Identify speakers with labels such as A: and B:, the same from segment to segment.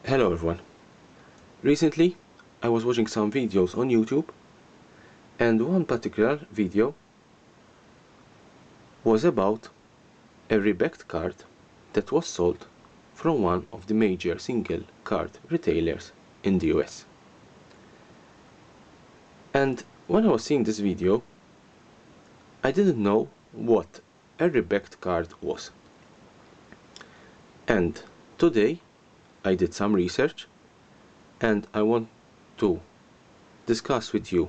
A: Hello everyone. Recently I was watching some videos on YouTube, and one particular video was about a Rebacked card that was sold from one of the major single card retailers in the US. And when I was seeing this video, I didn't know what a Rebacked card was. And today I did some research, and I want to discuss with you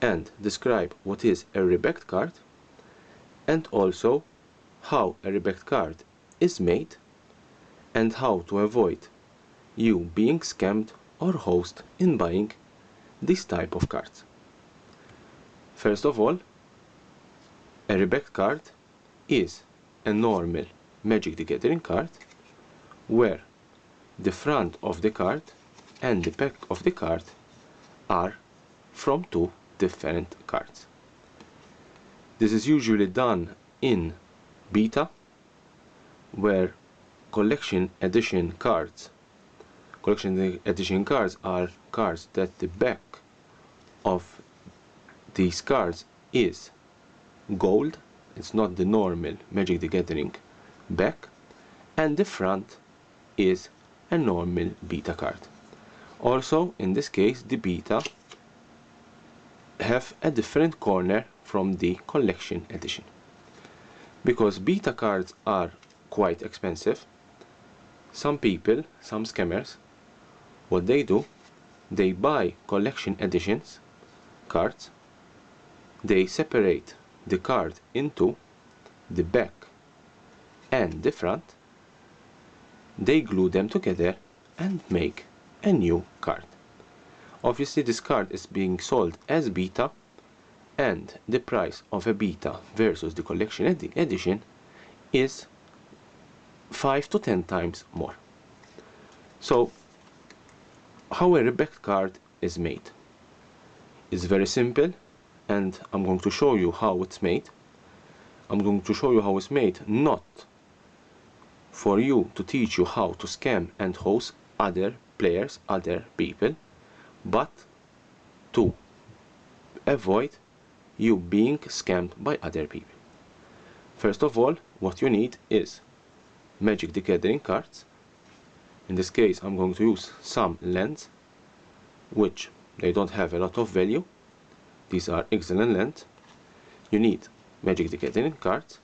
A: and describe what is a Rebacked card, and also how a Rebacked card is made and how to avoid you being scammed or hosed in buying this type of cards. First of all, a Rebacked card is a normal Magic the Gathering card where the front of the card and the back of the card are from two different cards. This is usually done in beta, where collection edition cards are cards that the back of these cards is gold. It's not the normal Magic the Gathering back, and the front is a normal beta card. Also, in this case, the beta have a different corner from the collection edition. Because beta cards are quite expensive, some people, some scammers, what they do, they buy collection editions cards, they separate the card into the back and the front, they glue them together and make a new card. Obviously this card is being sold as beta, and the price of a beta versus the collection edition is 5 to 10 times more. So how a Rebacked card is made is very simple, and I'm going to show you how it's made. I'm going to show you how it's made, not for you to teach you how to scam and host other players, other people, but to avoid you being scammed by other people. First of all, what you need is Magic the Gathering cards. In this case I'm going to use some lens, which they don't have a lot of value. These are excellent lens. You need Magic the Gathering cards,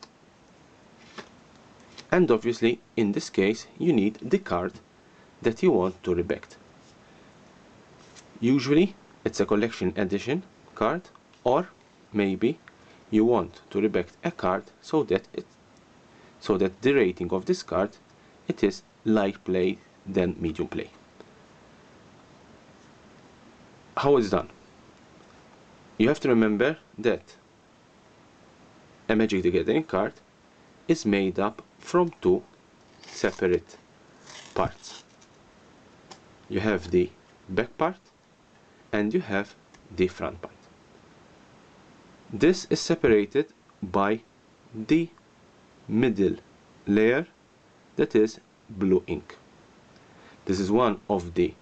A: and obviously in this case you need the card that you want to reback. Usually it's a collection edition card, or maybe you want to reback a card so that the rating of this card, it is light play than medium play. How it's done? You have to remember that a Magic the Gathering card is made up from two separate parts. You have the back part and you have the front part. This is separated by the middle layer, that is blue ink. This is one of the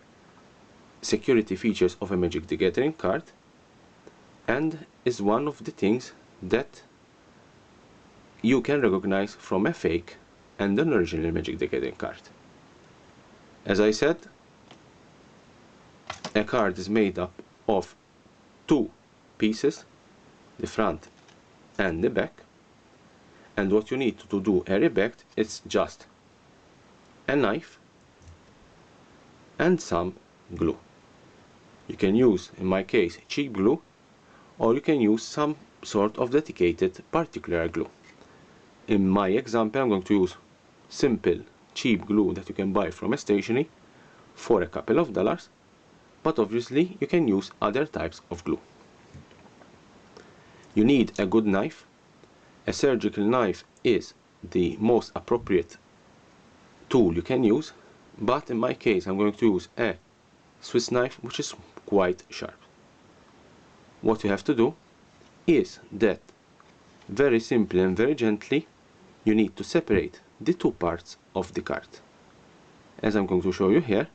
A: security features of a Magic the Gathering card, and is one of the things that you can recognize from a fake and an original Magic the Gathering card. As I said, a card is made up of two pieces, the front and the back, and what you need to do a reback is just a knife and some glue. You can use, in my case, cheap glue, or you can use some sort of dedicated particular glue. In my example I'm going to use simple cheap glue that you can buy from a stationery for a couple of dollars, but obviously you can use other types of glue. You need a good knife. A surgical knife is the most appropriate tool you can use, but in my case I'm going to use a Swiss knife, which is quite sharp. What you have to do is that very simply and very gently you need to separate the two parts of the card. as I'm going to show you here.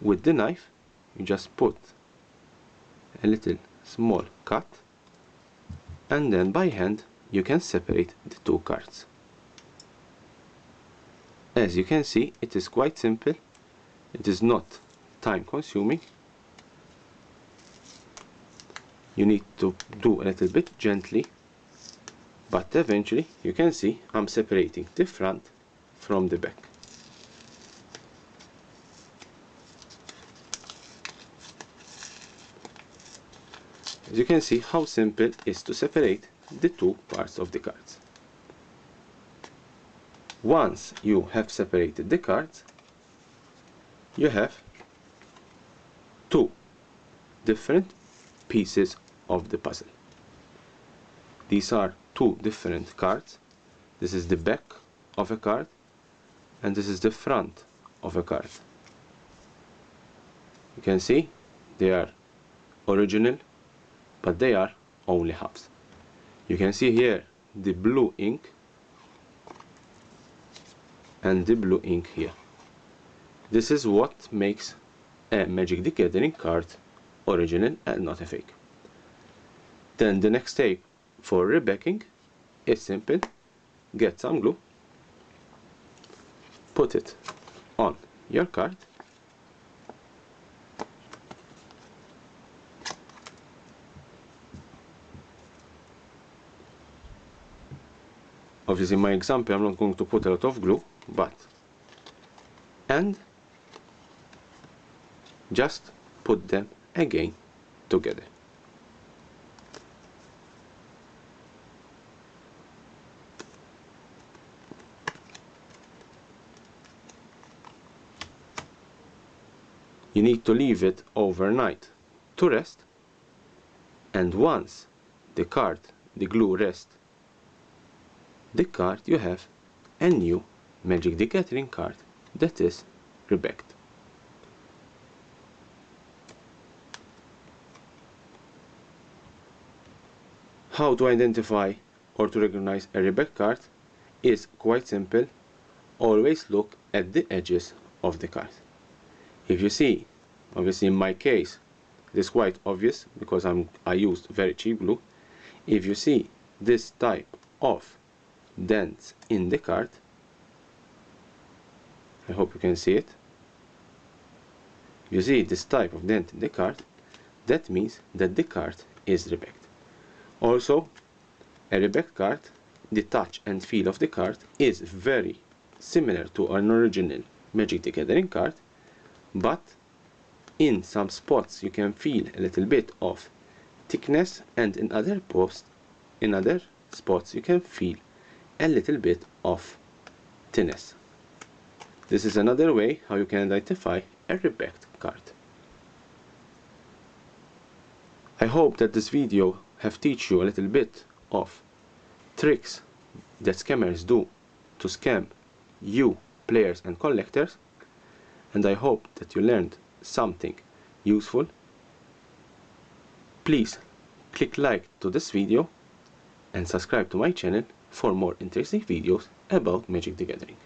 A: With the knife, you just put a little small cut, and then by hand you can separate the two cards. As you can see, it is quite simple. It is not time consuming. You need to do a little bit gently, but eventually you can see I'm separating the front from the back. As you can see how simple it is to separate the two parts of the cards. Once you have separated the cards, you have two different pieces of the puzzle. These are two different cards. This is the back of a card, and this is the front of a card. You can see they are original, but they are only halves. You can see here the blue ink and the blue ink here. This is what makes a Magic the Gathering card original and not a fake. Then the next step for rebacking is simple. Get some glue, put it on your card, obviously in my example I'm not going to put a lot of glue, and just put them again together. You need to leave it overnight to rest, and once the glue rests the card, you have a new Magic the Gathering card that is rebacked. How to identify or to recognize a rebacked card is quite simple. Always look at the edges of the card. If you see, obviously in my case it is quite obvious because I used very cheap glue. If you see this type of dents in the card, I hope you can see it. If you see this type of dent in the card, that means that the card is rebacked. Also, a rebacked card, the touch and feel of the card is very similar to an original Magic the Gathering card, but in some spots you can feel a little bit of thickness, and in other spots you can feel a little bit of thinness. This is another way how you can identify a rebacked card. I hope that this video have teach you a little bit of tricks that scammers do to scam you, players and collectors, and I hope that you learned something useful. Please click like to this video and subscribe to my channel for more interesting videos about Magic the Gathering.